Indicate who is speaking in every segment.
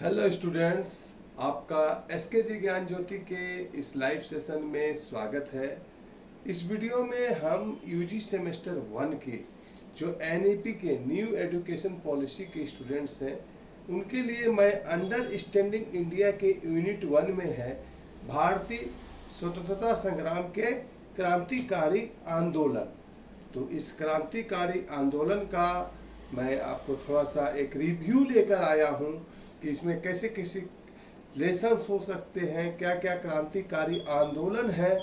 Speaker 1: Hello students, आपका SKG ज्ञान ज्योति के इस लाइव सेशन में स्वागत है। इस वीडियो में हम यूजी सेमेस्टर 1 के जो एनईपी के न्यू एजुकेशन पॉलिसी के स्टूडेंट्स हैं उनके लिए मैं अंडरस्टैंडिंग इंडिया के यूनिट 1 में है भारतीय स्वतंत्रता संग्राम के क्रांतिकारी आंदोलन। तो इस क्रांतिकारी आंदोलन का मैं आपको थोड़ा सा एक रिव्यू लेकर आया हूँ कि इसमें कैसे कैसे लेसन्स हो सकते हैं, क्या क्या क्रांतिकारी आंदोलन है।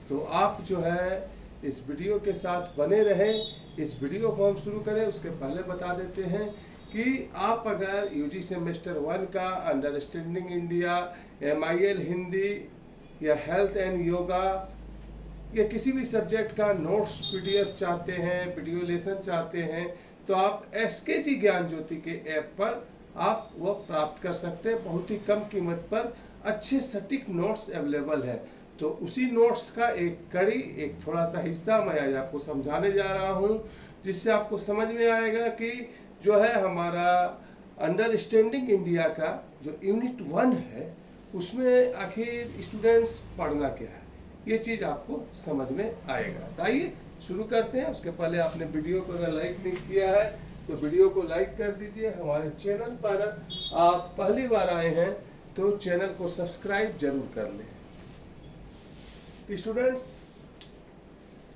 Speaker 1: तो आप जो है इस वीडियो के साथ बने रहें। इस वीडियो को हम शुरू करें उसके पहले बता देते हैं कि आप अगर यूजी सेमेस्टर 1 का अंडरस्टैंडिंग इंडिया, MIL हिंदी या हेल्थ एंड योगा या किसी भी सब्जेक्ट का नोट्स PDF चाहते हैं, वीडियो लेसन चाहते हैं, तो आप एसकेजी ज्ञान ज्योति के ऐप पर आप वो प्राप्त कर सकते हैं। बहुत ही कम कीमत पर अच्छे सटीक नोट्स अवेलेबल है। तो उसी नोट्स का एक कड़ी, एक थोड़ा सा हिस्सा मैं आज आपको समझाने जा रहा हूँ, जिससे आपको समझ में आएगा कि जो है हमारा अंडरस्टैंडिंग इंडिया का जो यूनिट 1 है उसमें आखिर स्टूडेंट्स पढ़ना क्या है, ये चीज़ आपको समझ में आएगा। तो आइए शुरू करते हैं। उसके पहले आपने वीडियो को अगर लाइक नहीं किया है तो वीडियो को लाइक कर दीजिए। हमारे चैनल पर आप पहली बार आए हैं तो चैनल को सब्सक्राइब जरूर कर लें। स्टूडेंट्स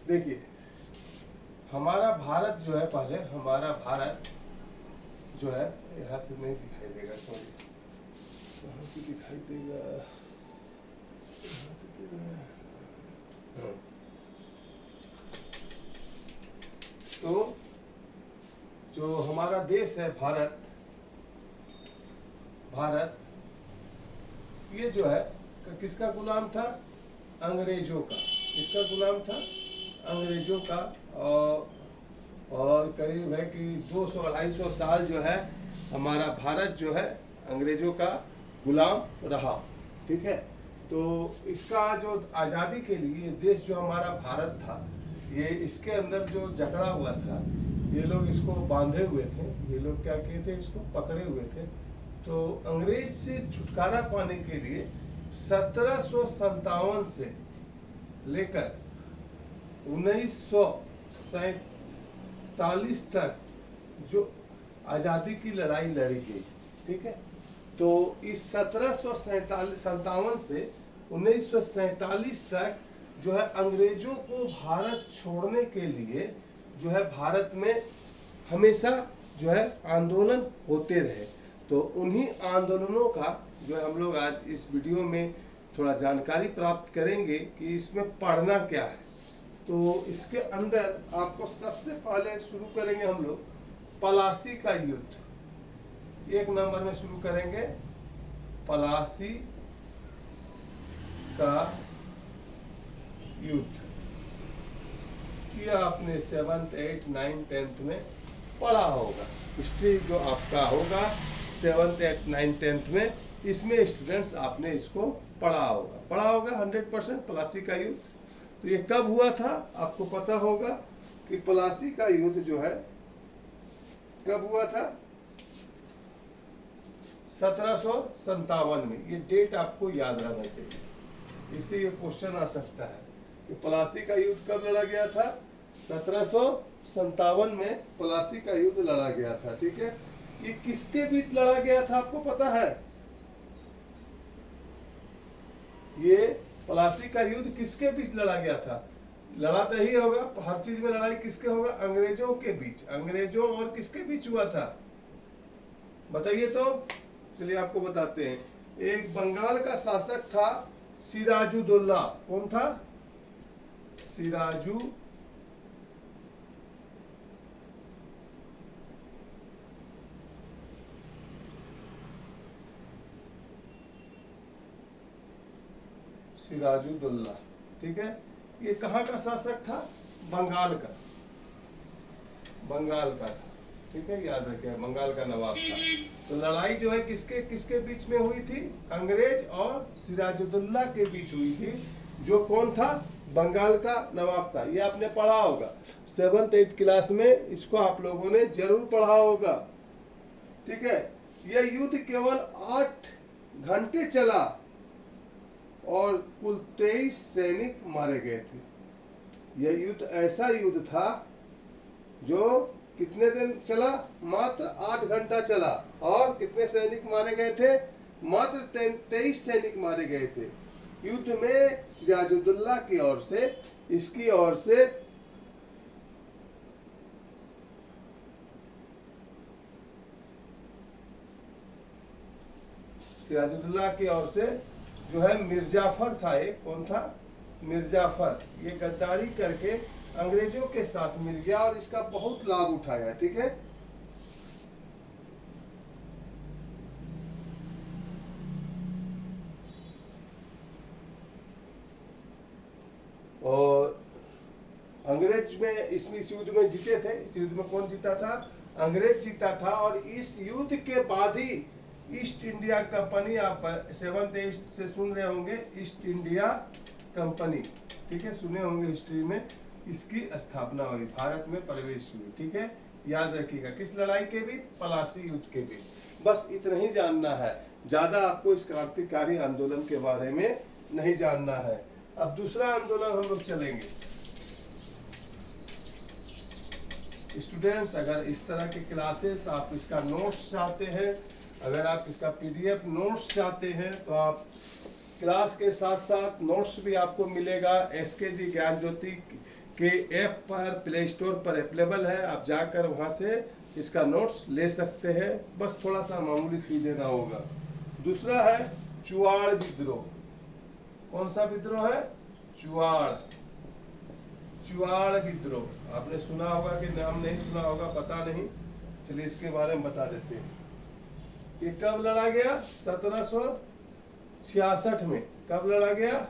Speaker 1: देखिए, हमारा भारत जो है, पहले हमारा भारत जो है, यहाँ से नहीं दिखाई देगा, सॉरी, कहाँ से दिखाई देगा, यहाँ से देगा। तो जो हमारा देश है भारत, ये जो है किसका गुलाम था? अंग्रेजों का। किसका गुलाम था? अंग्रेजों का। और करीब है कि 200-250 साल जो है हमारा भारत जो है अंग्रेजों का गुलाम रहा। ठीक है। तो इसका जो आज़ादी के लिए देश जो हमारा भारत था, ये इसके अंदर जो जकड़ा हुआ था, ये लोग इसको बांधे हुए थे, ये लोग क्या किए थे, इसको पकड़े हुए थे। तो अंग्रेज से छुटकारा पाने के लिए 1757 से लेकर 1947 तक जो आज़ादी की लड़ाई लड़ी गई। ठीक है। तो इस 1757 से 1947 तक जो है अंग्रेजों को भारत छोड़ने के लिए जो है भारत में हमेशा जो है आंदोलन होते रहे। तो उन्हीं आंदोलनों का जो है हम लोग आज इस वीडियो में थोड़ा जानकारी प्राप्त करेंगे कि इसमें पढ़ना क्या है। तो इसके अंदर आपको सबसे पहले शुरू करेंगे हम लोग पलासी का युद्ध। 1 नंबर में शुरू करेंगे पलासी का युद्ध। ये आपने 7th 8th 9th 10th में पढ़ा होगा। हिस्ट्री जो आपका होगा 7th 8th 9th 10th में, इसमें स्टूडेंट्स आपने इसको पढ़ा होगा 100% पलासी का युद्ध। तो ये कब हुआ था आपको पता होगा कि पलासी का युद्ध जो है कब हुआ था? 1757 में। ये डेट आपको याद रहना चाहिए, इससे ये क्वेश्चन आ सकता है कि पलासी का युद्ध कब लड़ा गया था? 1757 में पलासी का युद्ध लड़ा गया था। ठीक है। ये किसके बीच लड़ा गया था आपको पता है? ये पलासी का युद्ध किसके बीच लड़ा गया था? लड़ा तो ही होगा, हर चीज में लड़ाई किसके होगा? अंग्रेजों के बीच। अंग्रेजों और किसके बीच हुआ था बताइए तो। चलिए आपको बताते हैं। एक बंगाल का शासक था सिराजुद्दौला। कौन था? सिराजुद्दौला। ठीक है। ये कहाँ का शासक था? बंगाल का था। ठीक है, याद रखिए, बंगाल का नवाब था। तो लड़ाई जो है किसके किसके बीच में हुई थी? अंग्रेज और सिराजुद्दौला के बीच हुई थी। जो कौन था? बंगाल का नवाब था। ये आपने पढ़ा होगा 7th 8th क्लास में, इसको आप लोगों ने जरूर पढ़ा होगा। ठीक है। यह युद्ध केवल 8 घंटे चला और कुल 23 सैनिक मारे गए थे। यह युद्ध ऐसा युद्ध था जो कितने दिन चला? मात्र 8 घंटा चला और कितने सैनिक मारे गए थे? मात्र 23 सैनिक मारे गए थे। युद्ध में सिराजुद्दौला की ओर से, इसकी ओर से सिराजुद्दौला की ओर से जो है मिर्जाफर था, एक कौन था? मिर्जाफर। ये गद्दारी करके अंग्रेजों के साथ मिल गया और इसका बहुत लाभ उठाया। ठीक है, और अंग्रेज में इस युद्ध में जीते थे। इस युद्ध में कौन जीता था? अंग्रेज जीता था। और इस युद्ध के बाद ही ईस्ट इंडिया कंपनी, आप 7th से सुन रहे होंगे, ईस्ट इंडिया कंपनी, ठीक है, सुने होंगे हिस्ट्री में, इसकी स्थापना हुई, भारत में प्रवेश हुई। ठीक है, याद रखिएगा। किस लड़ाई के बीच? पलासी युद्ध के बीच। बस इतना ही जानना है, ज्यादा आपको इस क्रांतिकारी आंदोलन के बारे में नहीं जानना है। अब दूसरा आंदोलन हम लोग चलेंगे। स्टूडेंट्स, अगर इस तरह के क्लासेस आप इसका नोट्स चाहते हैं, अगर आप इसका PDF नोट्स चाहते हैं, तो आप क्लास के साथ साथ नोट्स भी आपको मिलेगा। SKG ज्ञान ज्योति के ऐप पर, प्ले स्टोर पर अवेलेबल है। आप जाकर वहां से इसका नोट्स ले सकते हैं। बस थोड़ा सा मामूली फी देना होगा। दूसरा है चुआड़ विद्रोह। कौन सा विद्रोह है? चुआड़ विद्रोह। आपने सुना होगा कि नाम नहीं सुना होगा, पता नहीं। चलिए इसके बारे में बता देते हैं। ये कब लड़ा गया? 1766 में। कब लड़ा गया?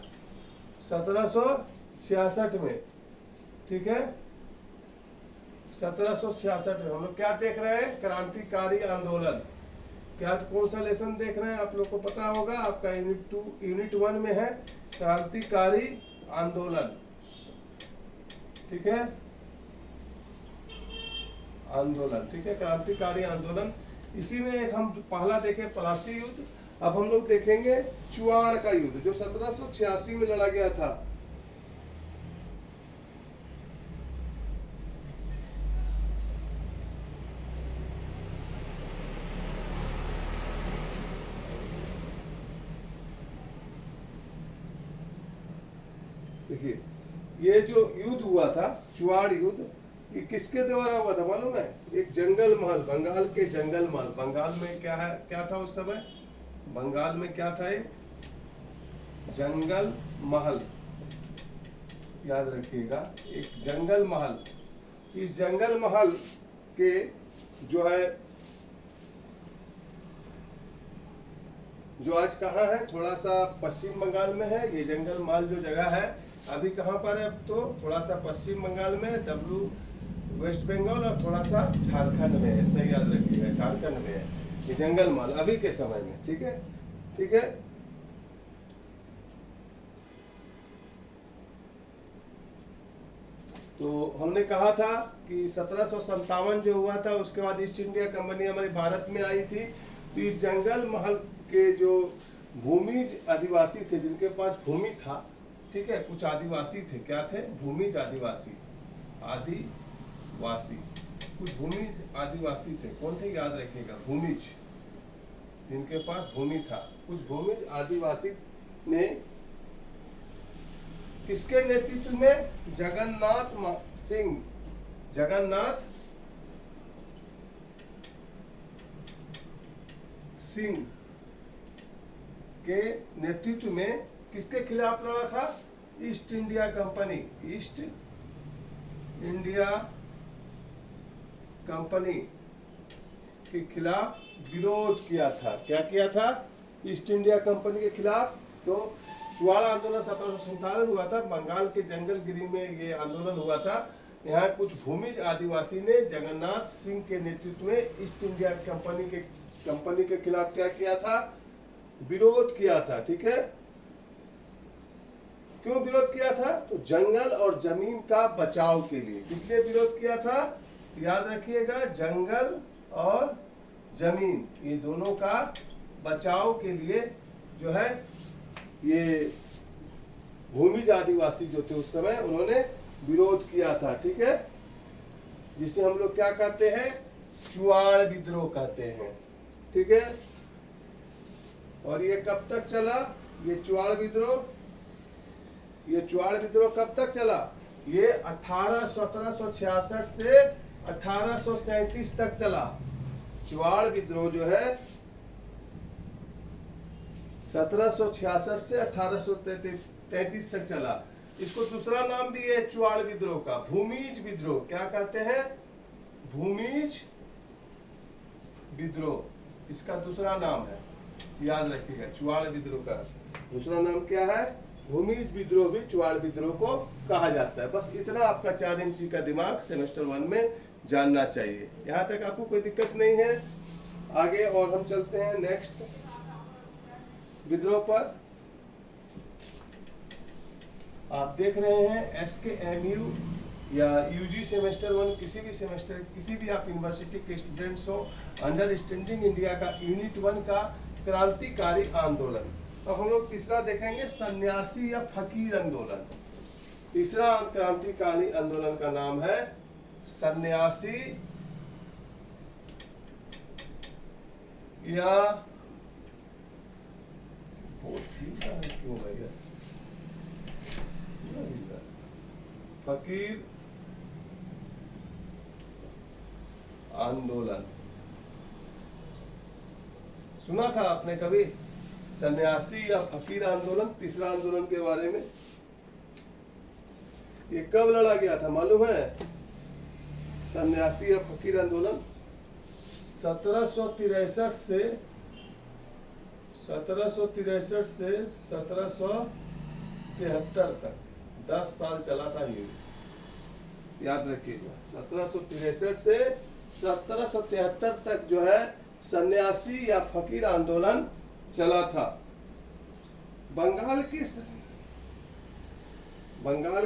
Speaker 1: 1766 में। ठीक है, 1766 में। हम लोग क्या देख रहे हैं? क्रांतिकारी आंदोलन। क्या, कौन सा लेसन देख रहे हैं? आप लोग को पता होगा, आपका यूनिट 1 में है क्रांतिकारी आंदोलन। ठीक है, आंदोलन, ठीक है, क्रांतिकारी आंदोलन। इसी में एक हम पहला देखे पलासी युद्ध। अब हम लोग देखेंगे चुआड़ का युद्ध, जो 1786 में लड़ा गया था। देखिए, ये जो युद्ध हुआ था, चुआड़ युद्ध, ये किसके द्वारा हुआ था मालूम है? एक जंगल महल, बंगाल के जंगल महल। बंगाल में क्या है, क्या था उस समय? बंगाल में क्या था? एक जंगल महल, याद रखिएगा, एक जंगल महल। इस जंगल महल के जो है, जो आज कहाँ है? थोड़ा सा पश्चिम बंगाल में है। ये जंगल महल जो जगह है अभी कहाँ पर है? अब तो थोड़ा सा पश्चिम बंगाल में, वेस्ट बंगाल, और थोड़ा सा झारखंड में है। इतना याद रखिएगा, झारखंड में है ये जंगल महल अभी के समय में। ठीक है, ठीक है। तो हमने कहा था कि 1757 जो हुआ था, उसके बाद ईस्ट इंडिया कंपनी हमारे भारत में आई थी। तो इस जंगल महल के जो भूमिज आदिवासी थे, जिनके पास भूमि था, ठीक है, कुछ आदिवासी थे। क्या थे? भूमिज आदिवासी, कुछ भूमिज आदिवासी थे। कौन थे? याद रखिएगा, भूमिज, जिनके पास भूमि था। कुछ भूमिज आदिवासी ने किसके नेतृत्व में? जगन्नाथ सिंह के नेतृत्व में किसके खिलाफ लड़ा था? East India company, east India company के खिलाफ विरोध किया था। क्या किया था? ईस्ट इंडिया कंपनी के खिलाफ। तो चुआड़ आंदोलन 1757 हुआ था। बंगाल के जंगल गिरी में ये आंदोलन हुआ था। यहाँ कुछ भूमिज आदिवासी ने जगन्नाथ सिंह के नेतृत्व में ईस्ट इंडिया कंपनी के खिलाफ क्या किया था? विरोध किया था। ठीक है, क्यों विरोध किया था? तो जंगल और जमीन का बचाव के लिए। किस लिए विरोध किया था? याद रखिएगा, जंगल और जमीन, ये दोनों का बचाव के लिए जो है ये भूमिज आदिवासी जो थे उस समय उन्होंने विरोध किया था, ठीक है, जिसे हम लोग क्या कहते हैं, चुआड़ विद्रोह कहते हैं, ठीक है। और ये कब तक चला, ये चुआड़ विद्रोह, ये चुआड़ विद्रोह कब तक चला, ये 1766 से 1837 तक चला। चुआड़ विद्रोह जो है 1766 से 1833 तक चला। इसको दूसरा नाम भी है चुआड़ विद्रोह का, भूमिज विद्रोह। क्या कहते हैं, भूमिज विद्रोह, इसका दूसरा नाम है, याद रखिएगा। चुआड़ विद्रोह का दूसरा नाम क्या है, भूमिज विद्रोह भी चुआड़ विद्रोह को कहा जाता है। बस इतना आपका 4 इंची का दिमाग सेमेस्टर 1 में जानना चाहिए। यहाँ तक आपको कोई दिक्कत नहीं है। आगे और हम चलते हैं नेक्स्ट विद्रोह पर। आप देख रहे हैं SKMU या UG सेमेस्टर 1, किसी भी सेमेस्टर, किसी भी आप यूनिवर्सिटी के स्टूडेंट्स हो, अंडरस्टैंडिंग इंडिया का यूनिट 1 का क्रांतिकारी आंदोलन। अब हम लोग तीसरा देखेंगे, सन्यासी या फकीर आंदोलन। तीसरा क्रांतिकारी आंदोलन का नाम है सन्यासी या क्यों भैया फकीर आंदोलन। सुना था आपने कभी सन्यासी या फकीर आंदोलन, तीसरा आंदोलन के बारे में? ये कब लड़ा गया था मालूम है, सन्यासी या फकीर आंदोलन? 1763 से 1773 तक 10 साल चला था ये, याद रखिएगा। 1763 से 1773 तक जो है सन्यासी या फकीर आंदोलन चला था। बंगाल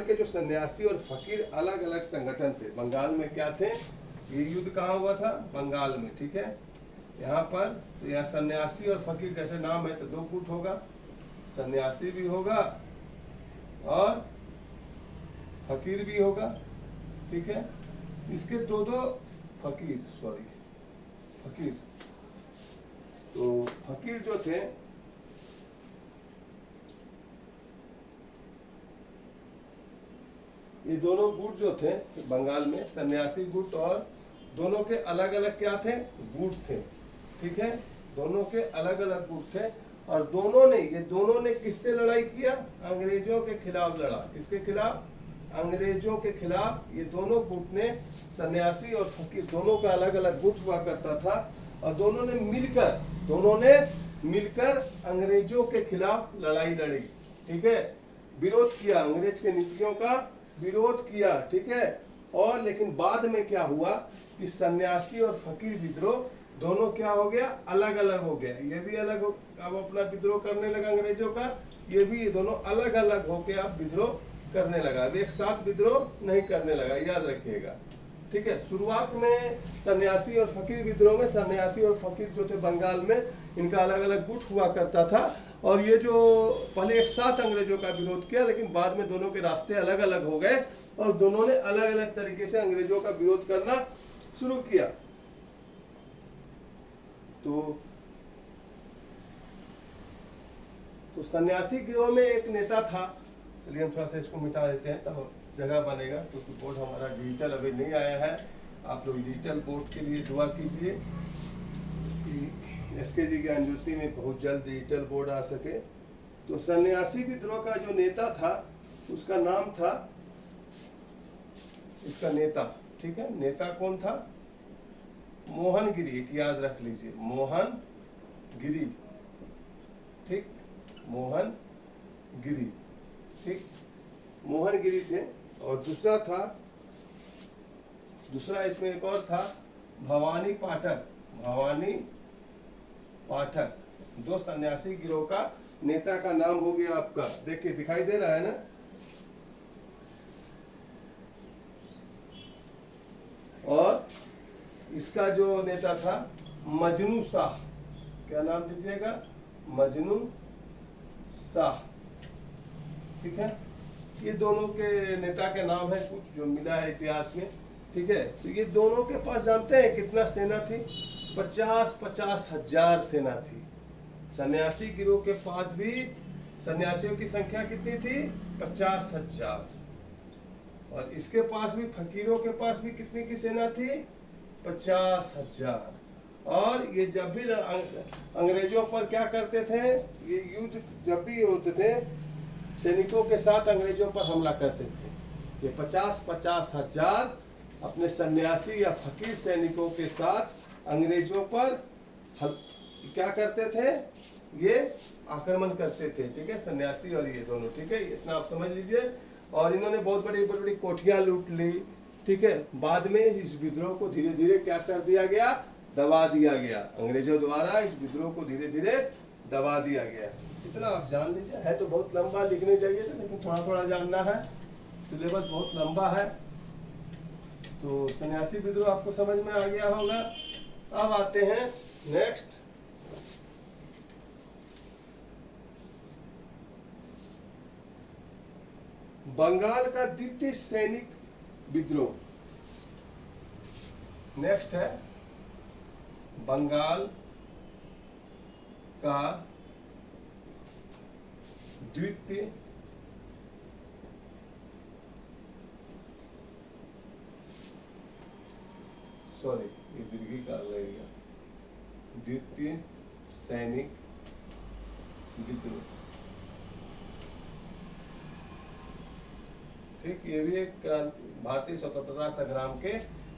Speaker 1: के जो सन्यासी और फकीर अलग अलग संगठन थे। बंगाल में क्या थे, ये युद्ध कहाँ हुआ था, बंगाल में, ठीक है। यहाँ पर तो यहाँ सन्यासी और फकीर जैसे नाम है तो 2 गुट होगा, सन्यासी भी होगा और फकीर भी होगा, ठीक है। इसके दो फकीर, फकीर, तो फकीर जो थे ये दोनों गुट जो थे बंगाल में, सन्यासी गुट, और दोनों के अलग अलग क्या थे, गुट थे, ठीक है। दोनों के अलग अलग गुट थे और दोनों ने किससे लड़ाई किया, अंग्रेजों के खिलाफ लड़ा। किसके खिलाफ, अंग्रेजों के खिलाफ। ये दोनों गुट ने, सन्यासी और फकीर, दोनों का अलग अलग गुट हुआ करता था और दोनों ने मिलकर अंग्रेजों के खिलाफ लड़ाई लड़ी, ठीक है। विरोध किया, अंग्रेज के नीतियों का विरोध किया, ठीक है। और लेकिन बाद में क्या हुआ कि सन्यासी और फकीर विद्रोह दोनों क्या हो गया, अलग अलग हो गया। ये भी अलग हो, अब अपना विद्रोह करने लगा अंग्रेजों का, ये भी, ये दोनों अलग अलग होके अब विद्रोह करने लगा। अब एक साथ विद्रोह नहीं करने लगा, याद रखिएगा, ठीक है। शुरुआत में सन्यासी और फकीर विद्रोह में सन्यासी और फकीर जो थे बंगाल में, इनका अलग अलग गुट हुआ करता था और ये जो पहले एक साथ अंग्रेजों का विरोध किया, लेकिन बाद में दोनों के रास्ते अलग अलग हो गए और दोनों ने अलग अलग तरीके से अंग्रेजों का विरोध करना शुरू किया। तो सन्यासी गिरोह में एक नेता था, चलिए हम थोड़ा सा इसको मिटा देते हैं तब जगह बनेगा, क्योंकि बोर्ड हमारा डिजिटल अभी नहीं आया है। आप लोग डिजिटल बोर्ड के लिए दुआ कीजिए कि SKG ज्ञान ज्योति में बहुत जल्द डिजिटल बोर्ड आ सके। तो सन्यासी विद्रोह का जो नेता था उसका नाम था, इसका नेता, ठीक है, नेता कौन था, मोहनगिरी, एक याद रख लीजिए, मोहनगिरी, ठीक, मोहनगिरी, ठीक, मोहनगिरी थे। और दूसरा इसमें एक और था, भवानी पाठक। 2 सन्यासी गिरोह का नेता का नाम हो गया आपका, देखिए दिखाई दे रहा है ना। और इसका जो नेता था मजनू शाह। क्या नाम दीजिएगा? मजनू शाह। ठीक है, ये दोनों के नेता के नाम है, कुछ जो मिला है इतिहास में। ठीक है, तो ये दोनों के पास जानते हैं कितना सेना थी? 50-50 हजार सेना थी। सन्यासी गिरोह के पास भी सन्यासियों की संख्या कितनी थी? 50,000। और इसके पास भी, फकीरों के पास भी कितनी की सेना थी? 50,000। और ये जब भी अंग्रेजों पर क्या करते थे, ये युद्ध जब भी होते थे, सैनिकों के साथ अंग्रेजों पर हमला करते थे। ये 50-50 हजार अपने सन्यासी या फकीर सैनिकों के साथ अंग्रेजों पर क्या करते थे? ये आक्रमण करते थे। ठीक है, सन्यासी और ये दोनों। ठीक है, इतना आप समझ लीजिए। और इन्होंने बहुत बड़ी बड़ी कोठियां लूट ली। ठीक है, बाद में इस विद्रोह को धीरे धीरे क्या कर दिया गया? दबा दिया गया। अंग्रेजों द्वारा इस विद्रोह को धीरे धीरे दबा दिया गया। इतना आप जान लीजिए। है तो बहुत लंबा, लिखने चाहिए था, लेकिन थोड़ा थोड़ा जानना है। सिलेबस बहुत लंबा है। तो सन्यासी विद्रोह आपको समझ में आ गया होगा। अब आते हैं नेक्स्ट, बंगाल का द्वितीय सैनिक विद्रोह। नेक्स्ट है बंगाल का द्वितीय ये दीर्घिकार लगेगा, द्वितीय सैनिक विद्रोह। ठीक, ये भी एक भारतीय स्वतंत्रता संग्राम के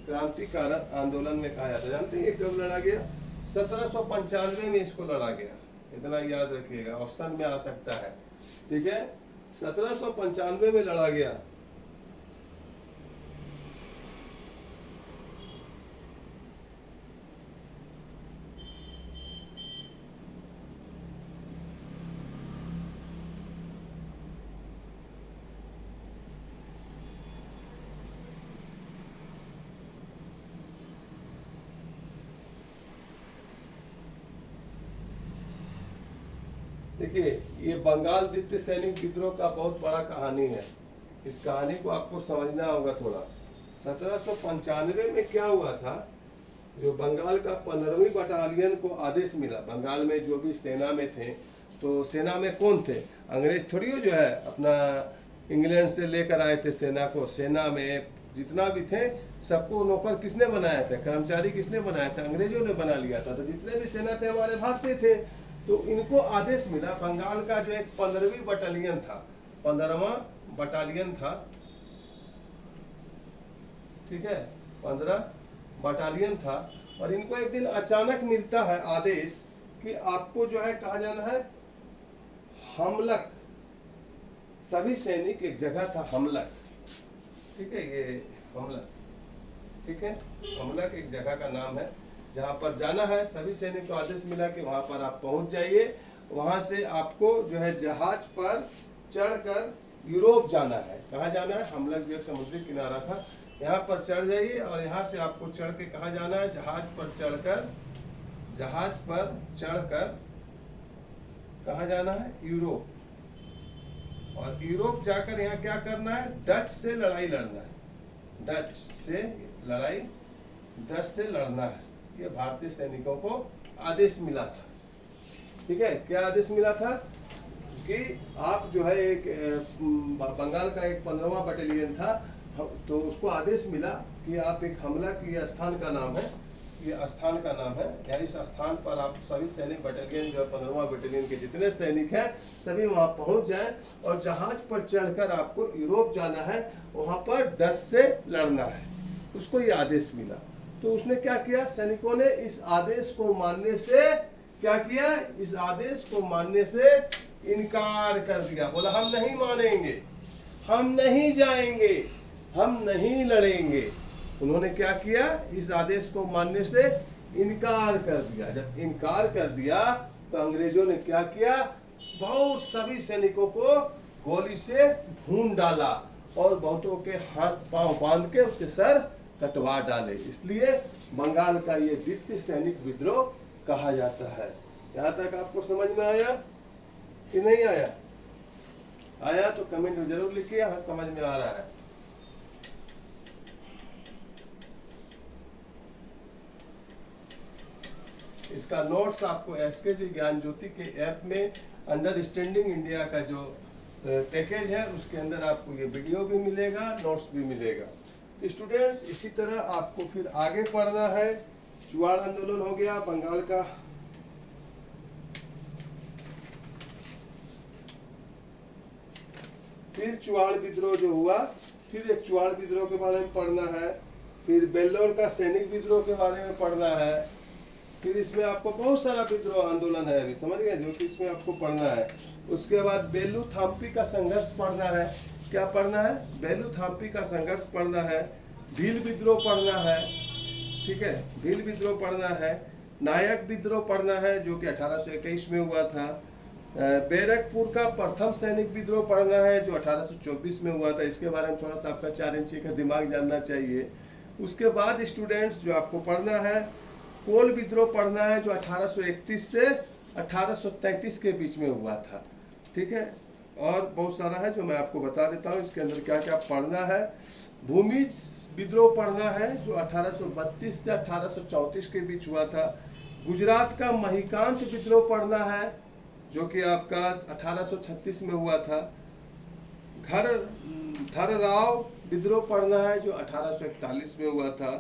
Speaker 1: क्रांतिकारक आंदोलन में कहा जाता है। जानते हैं ये कब लड़ा गया? 1795 में इसको लड़ा गया। इतना याद रखिएगा, ऑप्शन में आ सकता है। ठीक है, 1795 में लड़ा गया। देखिए, ये बंगाल द्वितीय सैनिक विद्रोह का बहुत बड़ा कहानी है। इस कहानी को आपको समझना होगा थोड़ा। 1795 में क्या हुआ था, जो बंगाल का 15वीं बटालियन को आदेश मिला, बंगाल में जो भी सेना में थे, तो सेना में कौन थे? अंग्रेज थोड़ी हो जो है अपना इंग्लैंड से लेकर आए थे सेना को। सेना में जितना भी थे सबको नौकर किसने बनाया था? कर्मचारी किसने बनाया था? अंग्रेजों ने बना लिया था। तो जितने भी सेना थे हमारे भारतीय थे। तो इनको आदेश मिला, बंगाल का जो एक 15वीं बटालियन था, 15वां बटालियन था। ठीक है, 15 बटालियन था। और इनको एक दिन अचानक मिलता है आदेश कि आपको जो है कहा जाना है हमलक। सभी सैनिक, एक जगह था हमलक। ठीक है, ये हमलक। ठीक है, हमलक एक जगह का नाम है जहाँ पर जाना है। सभी सैनिक को आदेश मिला कि वहाँ पर आप पहुँच जाइए। वहाँ से आपको जो है जहाज पर चढ़कर यूरोप जाना है। कहाँ जाना है? हमलक जो एक समुद्री किनारा था, यहाँ पर चढ़ जाइए। और यहाँ से आपको चढ़ के कहाँ जाना है? जहाज पर चढ़कर कहाँ जाना है? यूरोप। और यूरोप जाकर यहाँ क्या करना है? डच से लड़ाई लड़ना है। डच से लड़ना है। ये भारतीय सैनिकों को आदेश मिला था। ठीक है, क्या आदेश मिला था? कि आप जो है एक बंगाल का एक 15वां बटालियन था, तो उसको आदेश मिला कि आप एक हमला की, ये स्थान का नाम है, ये स्थान का नाम है, या इस स्थान पर आप सभी सैनिक बटालियन जो 15वां बटालियन के जितने सैनिक हैं सभी वहां पहुंच जाएं। और जहाज पर चढ़कर आपको यूरोप जाना है, वहां पर डच से लड़ना है। उसको ये आदेश मिला। तो उसने क्या किया? सैनिकों ने इस आदेश को मानने से क्या किया? इस आदेश को मानने से इनकार कर दिया। बोला हम नहीं मानेंगे, हम नहीं जाएंगे, हम नहीं लड़ेंगे। उन्होंने क्या किया? इस आदेश को मानने से इनकार कर दिया। जब इनकार कर दिया तो अंग्रेजों ने क्या किया? बहुत सभी सैनिकों को गोली से भून डाला और बहुतों के हाथ पांव बांध के उसके सर कटवा डाले, इसलिए बंगाल का ये द्वितीय सैनिक विद्रोह कहा जाता है। यहाँ तक आपको समझ में आया कि नहीं आया? आया तो कमेंट में जरूर लिखिए, हाँ समझ में आ रहा है। इसका नोट्स आपको एसकेजी ज्ञान ज्योति के ऐप में अंडरस्टैंडिंग इंडिया का जो पैकेज है उसके अंदर आपको ये वीडियो भी मिलेगा, नोट्स भी मिलेगा। तो स्टूडेंट्स इसी तरह आपको फिर आगे पढ़ना है। चुआड़ आंदोलन हो गया बंगाल का, फिर चुआड़ विद्रोह जो हुआ, फिर एक चुआड़ विद्रोह के बारे में पढ़ना है, फिर बेल्लौर का सैनिक विद्रोह के बारे में पढ़ना है, फिर इसमें आपको बहुत सारा विद्रोह आंदोलन है अभी, समझ गए, जो कि इसमें आपको पढ़ना है। उसके बाद बेलू थाम्पी का संघर्ष पढ़ना है। क्या पढ़ना है? बेलू थाम्पी का संघर्ष पढ़ना है, भील विद्रोह पढ़ना है, ठीक है, भील विद्रोह पढ़ना है, नायक विद्रोह पढ़ना है जो कि 1821 में हुआ था, बैरकपुर का प्रथम सैनिक विद्रोह पढ़ना है जो 1824 में हुआ था। इसके बारे में थोड़ा सा आपका 4 इंची का दिमाग जानना चाहिए। उसके बाद स्टूडेंट्स जो आपको पढ़ना है, कोल विद्रोह पढ़ना है जो 1831 से 1833 के बीच में हुआ था, ठीक है। और बहुत सारा है जो मैं आपको बता देता हूँ इसके अंदर क्या क्या पढ़ना है। भूमिज विद्रोह पढ़ना है जो 1832 से 1834 के बीच हुआ था। गुजरात का महिकांत विद्रोह पढ़ना है जो कि आपका 1836 में हुआ था। धरराव विद्रोह पढ़ना है जो 1841 में हुआ था।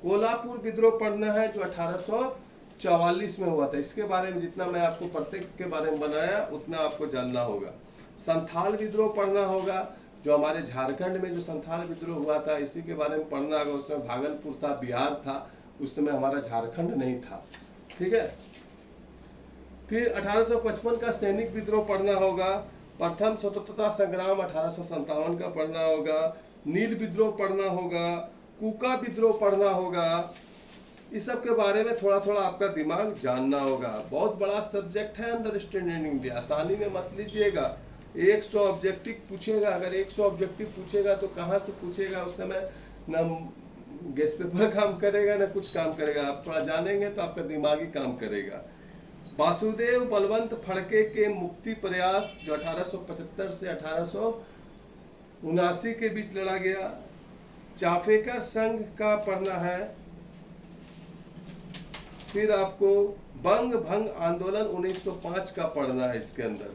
Speaker 1: कोल्हापुर विद्रोह पढ़ना है जो 1844 में हुआ था। इसके बारे में जितना मैं आपको प्रत्येक के बारे में बनाया उतना आपको जानना होगा। संथाल विद्रोह पढ़ना होगा जो हमारे झारखंड में जो संथाल विद्रोह हुआ था इसी के बारे में पढ़ना होगा। उसमें भागलपुर था, बिहार था, उस समय हमारा झारखंड नहीं था, ठीक है। फिर 1855 का सैनिक विद्रोह पढ़ना होगा। प्रथम स्वतंत्रता संग्राम 1857 का पढ़ना होगा। नील विद्रोह पढ़ना होगा। कूका विद्रोह पढ़ना होगा। इस सब के बारे में थोड़ा थोड़ा आपका दिमाग जानना होगा। बहुत बड़ा सब्जेक्ट है अंडरस्टैंडिंग इंडिया, आसानी में मत लीजिएगा। 100 ऑब्जेक्टिव पूछेगा, अगर 100 ऑब्जेक्टिव पूछेगा तो कहाँ से पूछेगा, उस समय ना गेस्ट पेपर काम करेगा ना कुछ काम करेगा। आप थोड़ा जानेंगे तो आपका दिमाग ही काम करेगा। वासुदेव बलवंत फड़के के मुक्ति प्रयास जो 1875 से 1879 के बीच लड़ा गया। चाफेकर संघ का पढ़ना है। फिर आपको बंग भंग आंदोलन 1905 का पढ़ना है इसके अंदर।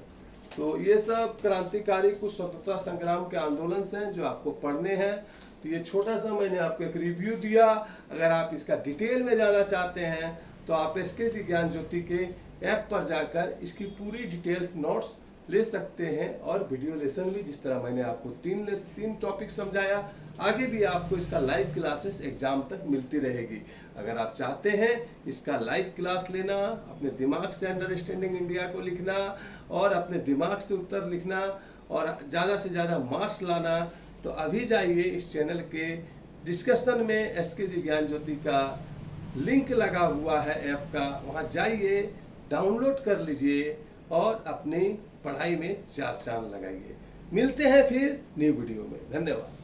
Speaker 1: तो ये सब क्रांतिकारी कुछ स्वतंत्रता संग्राम के आंदोलन से हैं जो आपको पढ़ने हैं। तो ये छोटा सा मैंने आपको एक रिव्यू दिया। अगर आप इसका डिटेल में जाना चाहते हैं तो आप एसकेजी ज्ञान ज्योति के ऐप पर जाकर इसकी पूरी डिटेल नोट्स ले सकते हैं और वीडियो लेसन भी, जिस तरह मैंने आपको तीन टॉपिक समझाया, आगे भी आपको इसका लाइव क्लासेस एग्जाम तक मिलती रहेगी। अगर आप चाहते हैं इसका लाइव क्लास लेना, अपने दिमाग से अंडरस्टैंडिंग इंडिया को लिखना और अपने दिमाग से उत्तर लिखना और ज़्यादा से ज़्यादा मार्क्स लाना, तो अभी जाइए इस चैनल के डिस्क्रिप्शन में एसकेजी ज्ञान ज्योति का लिंक लगा हुआ है ऐप का, वहाँ जाइए, डाउनलोड कर लीजिए और अपनी पढ़ाई में 4 चांद लगाइए। मिलते हैं फिर न्यू वीडियो में। धन्यवाद।